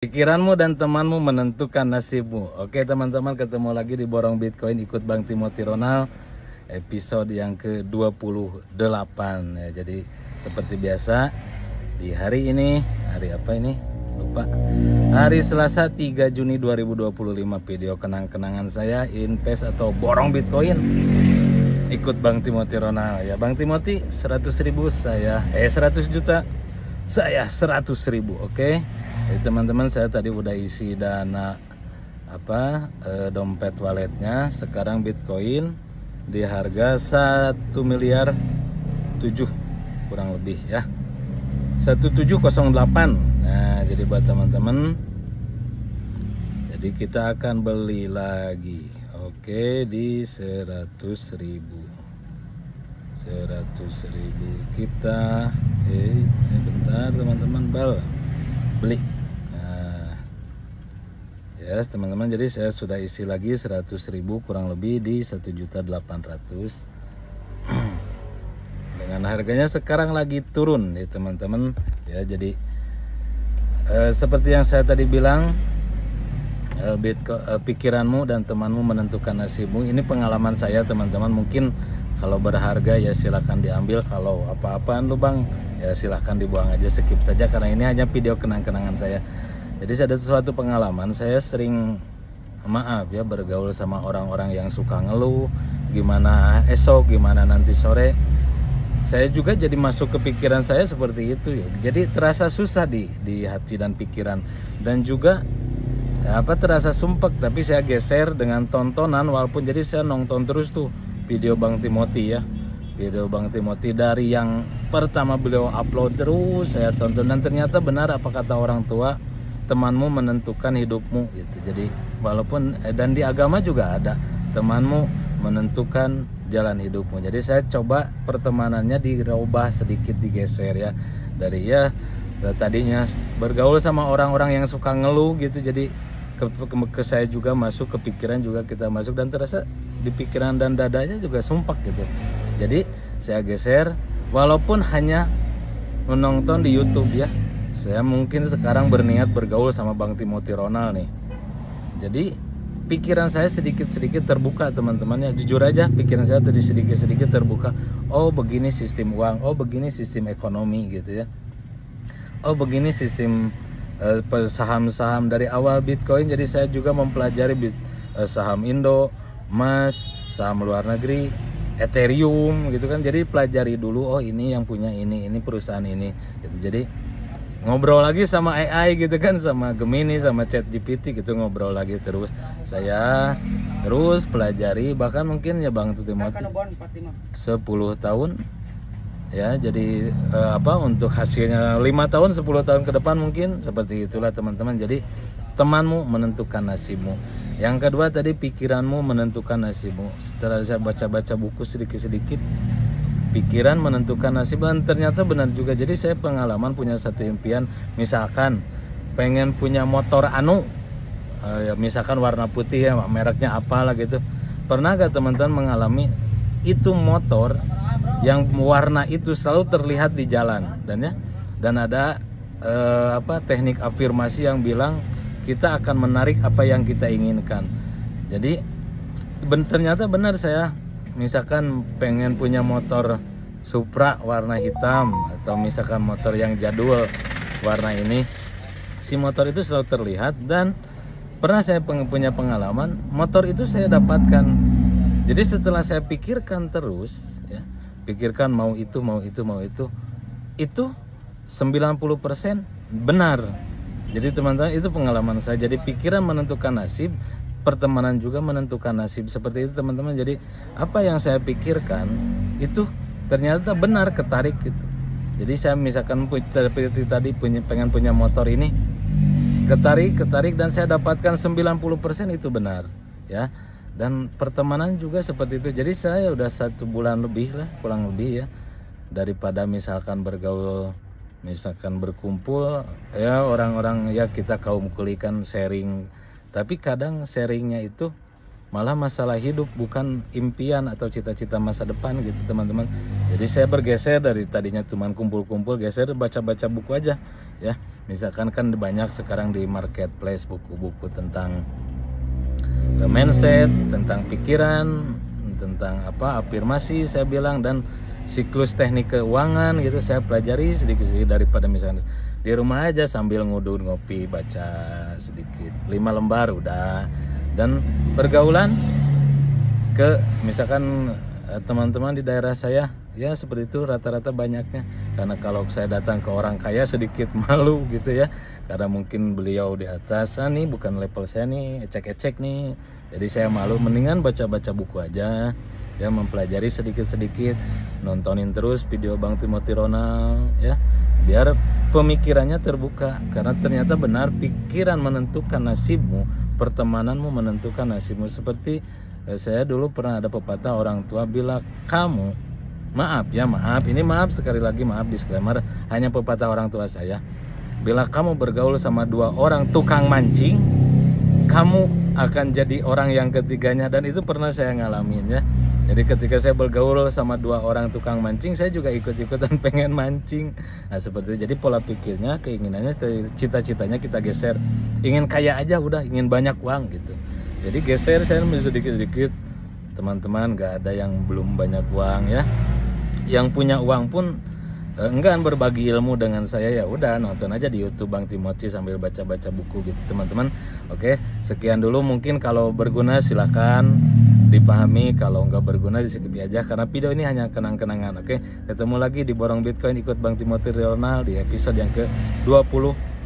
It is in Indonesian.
Pikiranmu dan temanmu menentukan nasibmu. Oke teman-teman, ketemu lagi di Borong Bitcoin ikut Bang Timothy Ronald, episode yang ke-28 ya. Jadi seperti biasa di hari ini, hari apa ini? Lupa. Hari Selasa 3 Juni 2025, video kenang-kenangan saya invest atau borong Bitcoin ikut Bang Timothy Ronald ya. Bang Timothy 100.000, saya 100 juta, saya 100.000. Oke. Jadi teman-teman, saya tadi udah isi dana dompet walletnya. Sekarang Bitcoin di harga 1 miliar 7 kurang lebih ya, 1708. Nah jadi buat teman-teman, jadi kita akan beli lagi. Oke, di 100.000 kita sebentar teman-teman, beli. Yes, teman-teman, jadi saya sudah isi lagi 100.000 kurang lebih di 1.800.000 dengan harganya sekarang lagi turun ya teman-teman ya. Jadi seperti yang saya tadi bilang, pikiranmu dan temanmu menentukan nasibmu. Ini pengalaman saya teman-teman, mungkin kalau berharga ya silahkan diambil, kalau apa-apaan lu bang ya silahkan dibuang aja, skip saja, karena ini hanya video kenang-kenangan saya. Jadi ada sesuatu pengalaman, saya sering bergaul sama orang-orang yang suka ngeluh, gimana esok, gimana nanti sore. Saya juga jadi masuk ke pikiran saya seperti itu ya. Jadi terasa susah di hati dan pikiran, dan juga terasa sumpek. Tapi saya geser dengan tontonan, walaupun jadi saya nonton terus tuh video Bang Timothy ya. Video Bang Timothy dari yang pertama beliau upload terus saya tonton, dan ternyata benar apa kata orang tua, temanmu menentukan hidupmu gitu. Jadi walaupun dan di agama juga ada, temanmu menentukan jalan hidupmu. Jadi saya coba pertemanannya dirubah sedikit, digeser ya, dari tadinya bergaul sama orang-orang yang suka ngeluh gitu, jadi ke saya juga masuk, ke pikiran juga kita masuk, dan terasa di pikiran dan dadanya juga sumpah gitu. Jadi saya geser, walaupun hanya menonton di YouTube ya. Saya mungkin sekarang berniat bergaul sama Bang Timothy Ronald nih. Jadi pikiran saya sedikit-sedikit terbuka teman-teman ya. Jujur aja, pikiran saya tadi sedikit-sedikit terbuka. Oh begini sistem uang, oh begini sistem ekonomi gitu ya. Oh begini sistem saham-saham dari awal Bitcoin. Jadi saya juga mempelajari saham Indo, emas, saham luar negeri, Ethereum gitu kan. Jadi pelajari dulu, oh ini yang punya ini perusahaan ini gitu. Jadi ngobrol lagi sama AI gitu kan, sama Gemini, sama ChatGPT gitu, ngobrol lagi terus. Saya terus pelajari, bahkan mungkin ya Bang Timothy 10 tahun ya. Jadi untuk hasilnya 5 tahun 10 tahun ke depan mungkin, seperti itulah teman-teman. Jadi temanmu menentukan nasibmu. Yang kedua tadi, pikiranmu menentukan nasibmu. Setelah saya baca-baca buku sedikit-sedikit, pikiran menentukan nasib, dan ternyata benar juga. Jadi saya pengalaman punya satu impian, misalkan pengen punya motor ya misalkan warna putih ya, mereknya apalah gitu. Pernah gak teman-teman mengalami itu motor yang warna itu selalu terlihat di jalan, dan ada teknik afirmasi yang bilang kita akan menarik apa yang kita inginkan. Jadi ternyata benar, saya misalkan pengen punya motor Supra warna hitam, atau misalkan motor yang jadul warna ini, si motor itu selalu terlihat. Dan pernah saya punya pengalaman, motor itu saya dapatkan. Jadi setelah saya pikirkan terus ya, pikirkan mau itu 90% benar. Jadi teman-teman, itu pengalaman saya. Jadi pikiran menentukan nasib, pertemanan juga menentukan nasib, seperti itu teman-teman. Jadi apa yang saya pikirkan itu ternyata benar, ketarik gitu. Jadi saya misalkan tadi pengen punya motor ini, ketarik, dan saya dapatkan 90% itu benar ya. Dan pertemanan juga seperti itu. Jadi saya udah 1 bulan lebih lah, kurang lebih ya, daripada misalkan bergaul, misalkan berkumpul ya orang-orang ya, kita kaum kulikan sharing, tapi kadang sharingnya itu malah masalah hidup, bukan impian atau cita-cita masa depan gitu teman-teman. Jadi saya bergeser dari tadinya cuma kumpul-kumpul, geser baca-baca buku aja. ya. Misalkan kan banyak sekarang di marketplace buku-buku tentang mindset, tentang pikiran, tentang afirmasi saya bilang, dan siklus teknik keuangan gitu. Saya pelajari sedikit-sedikit daripada misalnya di rumah aja sambil ngudut ngopi baca sedikit 5 lembar udah. Dan pergaulan ke misalkan teman-teman di daerah saya ya seperti itu rata-rata banyaknya, karena kalau saya datang ke orang kaya sedikit malu gitu ya, karena mungkin beliau di atas nih bukan level saya nih, ecek-ecek nih, jadi saya malu. Mendingan baca-baca buku aja ya, mempelajari sedikit-sedikit, nontonin terus video Bang Timothy Ronald ya, biar pemikirannya terbuka, karena ternyata benar pikiran menentukan nasibmu, pertemananmu menentukan nasibmu. Seperti saya dulu pernah ada pepatah orang tua bilang, kamu maaf ini maaf sekali lagi, maaf disclaimer, hanya pepatah orang tua saya, bila kamu bergaul sama 2 orang tukang mancing, kamu akan jadi orang yang ketiganya. Dan itu pernah saya ngalamin ya. Jadi ketika saya bergaul sama 2 orang tukang mancing, saya juga ikut-ikutan pengen mancing. Nah seperti itu. Jadi pola pikirnya, keinginannya, cita-citanya kita geser. Ingin kaya aja udah, ingin banyak uang gitu. Jadi geser saya sedikit-sedikit. Teman-teman gak ada yang belum banyak uang ya. Yang punya uang pun enggan berbagi ilmu dengan saya, ya udah nonton aja di YouTube Bang Timothy sambil baca-baca buku gitu teman-teman. Oke, sekian dulu, mungkin kalau berguna silakan dipahami, kalau nggak berguna di skip aja, karena video ini hanya kenang-kenangan. Oke, ketemu lagi di Borong Bitcoin, ikut Bang Timothy Ronald di episode yang ke 29.